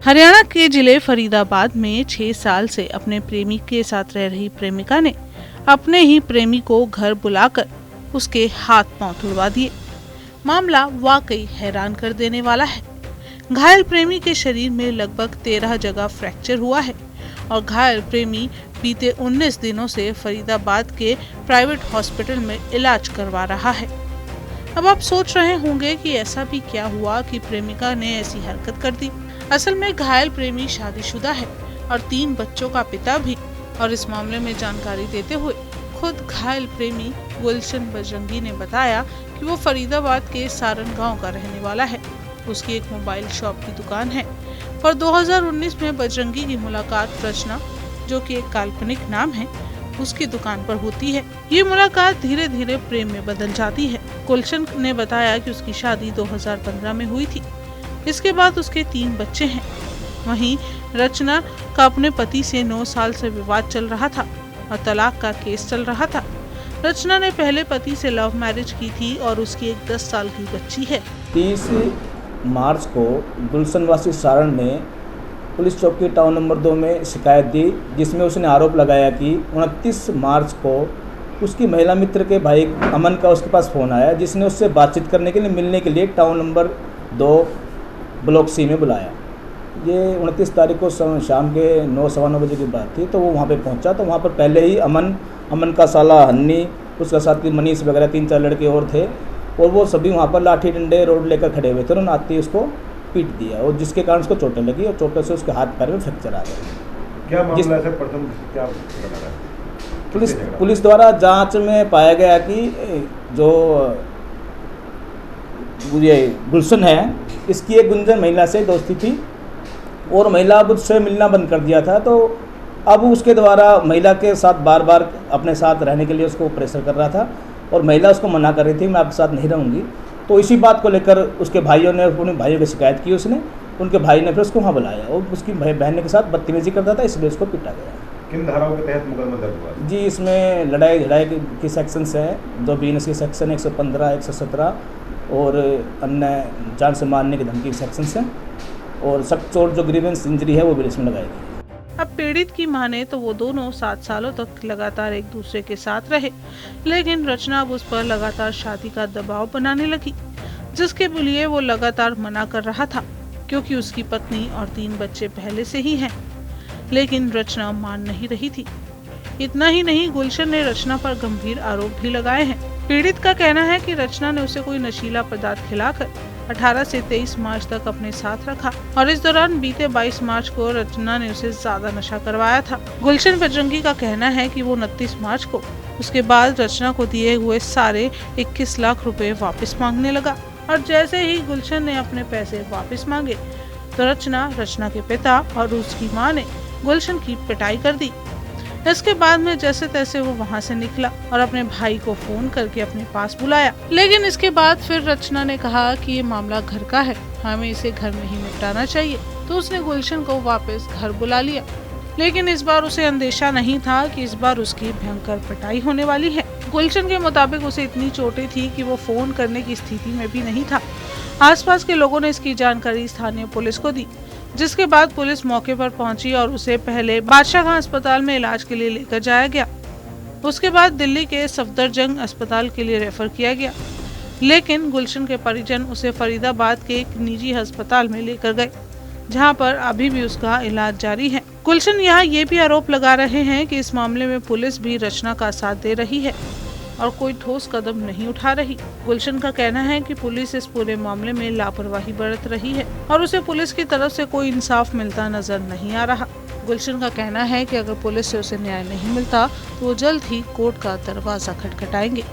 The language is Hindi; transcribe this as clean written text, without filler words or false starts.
हरियाणा के जिले फरीदाबाद में 6 साल से अपने प्रेमी के साथ रह रही प्रेमिका ने अपने ही प्रेमी को घर बुलाकर उसके हाथ पांव तुड़वा दिए। मामला वाकई हैरान कर देने वाला है। घायल प्रेमी के शरीर में लगभग 13 जगह फ्रैक्चर हुआ है और घायल प्रेमी बीते 19 दिनों से फरीदाबाद के प्राइवेट हॉस्पिटल में इलाज करवा रहा है। अब आप सोच रहे होंगे कि ऐसा भी क्या हुआ कि प्रेमिका ने ऐसी हरकत कर दी। असल में घायल प्रेमी शादीशुदा है और 3 बच्चों का पिता भी। और इस मामले में जानकारी देते हुए खुद घायल प्रेमी गुलशन बजरंगी ने बताया कि वो फरीदाबाद के सारण गांव का रहने वाला है। उसकी एक मोबाइल शॉप की दुकान है और 2019 में बजरंगी की मुलाकात रचना, जो कि एक काल्पनिक नाम है, उसकी दुकान पर होती है। ये मुलाकात धीरे धीरे प्रेम में बदल जाती है। गुलशन ने बताया कि उसकी शादी 2015 में हुई थी। इसके बाद उसके 3 बच्चे हैं। वहीं रचना का अपने पति से 9 साल से विवाद चल रहा था और तलाक का केस चल रहा था। रचना ने पहले पति से लव मैरिज की थी और उसकी एक 10 साल की बच्ची है। 30 मार्च को गुलशन वासी सारण ने पुलिस चौकी टाउन नंबर 2 में शिकायत दी, जिसमें उसने आरोप लगाया कि 29 मार्च को उसकी महिला मित्र के भाई अमन का उसके पास फ़ोन आया, जिसने उससे बातचीत करने के लिए मिलने के लिए टाउन नंबर 2 ब्लॉक सी में बुलाया। ये 29 तारीख को शाम के 9 सवा 9 बजे की बात थी। तो वो वहाँ पे पहुँचा तो वहाँ पर पहले ही अमन का साला हन्नी, उसका साथ मनीष वगैरह 3-4 लड़के और थे और वो सभी वहाँ पर लाठी डंडे रोड लेकर खड़े हुए थे। उन्होंने आते ही उसको पीट दिया और जिसके कारण उसको चोटें लगी और चोटों से उसके हाथ पैर में फ्रैक्चर आ गया। क्या मामला है प्रथम, क्या बता रहा है? पुलिस द्वारा जांच में पाया गया कि जो ये गुलशन है, इसकी एक गुंजन महिला से दोस्ती थी और महिला अब उससे मिलना बंद कर दिया था। तो अब उसके द्वारा महिला के साथ बार बार अपने साथ रहने के लिए उसको प्रेशर कर रहा था और महिला उसको मना कर रही थी, मैं आपके साथ नहीं रहूँगी। तो इसी बात को लेकर उसके भाइयों ने अपने भाइयों की शिकायत की। उसने उनके भाई ने फिर उसको वहाँ बुलाया और उसकी बहन के साथ बदतमीजी करता था, इसलिए उसको पीटा गया। किन धाराओं के तहत मुकदमा दर्ज हुआ? जी, इसमें लड़ाई झड़ाई की सेक्शंस हैं, जो बीएनएस की सेक्शन 115, 117 और अन्य जान से मारने की धमकी सेक्शंस हैं और सख्त चोट जो ग्रीवेंस इंजरी है वो भी इसमें लगाई गई। अब पीड़ित की माने तो वो दोनों 7 सालों तक लगातार एक दूसरे के साथ रहे, लेकिन रचना अब उस पर लगातार शादी का दबाव बनाने लगी, जिसके लिए वो लगातार मना कर रहा था क्योंकि उसकी पत्नी और 3 बच्चे पहले से ही हैं। लेकिन रचना मान नहीं रही थी। इतना ही नहीं, गुलशन ने रचना पर गंभीर आरोप भी लगाए हैं। पीड़ित का कहना है कि रचना ने उसे कोई नशीला पदार्थ खिलाकर 18 से 23 मार्च तक अपने साथ रखा और इस दौरान बीते 22 मार्च को रचना ने उसे ज्यादा नशा करवाया था। गुलशन बजरंगी का कहना है कि वो 29 मार्च को उसके बाद रचना को दिए हुए सारे 21 लाख रुपए वापस मांगने लगा और जैसे ही गुलशन ने अपने पैसे वापस मांगे तो रचना के पिता और उसकी माँ ने गुलशन की पिटाई कर दी। इसके बाद में जैसे तैसे वो वहाँ से निकला और अपने भाई को फोन करके अपने पास बुलाया। लेकिन इसके बाद फिर रचना ने कहा कि ये मामला घर का है, हमें इसे घर में ही निपटाना चाहिए। तो उसने गुलशन को वापस घर बुला लिया, लेकिन इस बार उसे अंदेशा नहीं था कि इस बार उसकी भयंकर पिटाई होने वाली है। गुलशन के मुताबिक उसे इतनी चोटें थी कि वो फोन करने की स्थिति में भी नहीं था। आसपास के लोगों ने इसकी जानकारी स्थानीय पुलिस को दी, जिसके बाद पुलिस मौके पर पहुंची और उसे पहले बादशाह खां अस्पताल में इलाज के लिए लेकर जाया गया। उसके बाद दिल्ली के सफदरजंग अस्पताल के लिए रेफर किया गया, लेकिन गुलशन के परिजन उसे फरीदाबाद के एक निजी अस्पताल में लेकर गए, जहां पर अभी भी उसका इलाज जारी है। गुलशन यहाँ ये भी आरोप लगा रहे हैं कि इस मामले में पुलिस भी रचना का साथ दे रही है और कोई ठोस कदम नहीं उठा रही। गुलशन का कहना है कि पुलिस इस पूरे मामले में लापरवाही बरत रही है और उसे पुलिस की तरफ से कोई इंसाफ मिलता नजर नहीं आ रहा। गुलशन का कहना है कि अगर पुलिस से उसे न्याय नहीं मिलता तो वो जल्द ही कोर्ट का दरवाजा खटखटाएंगे।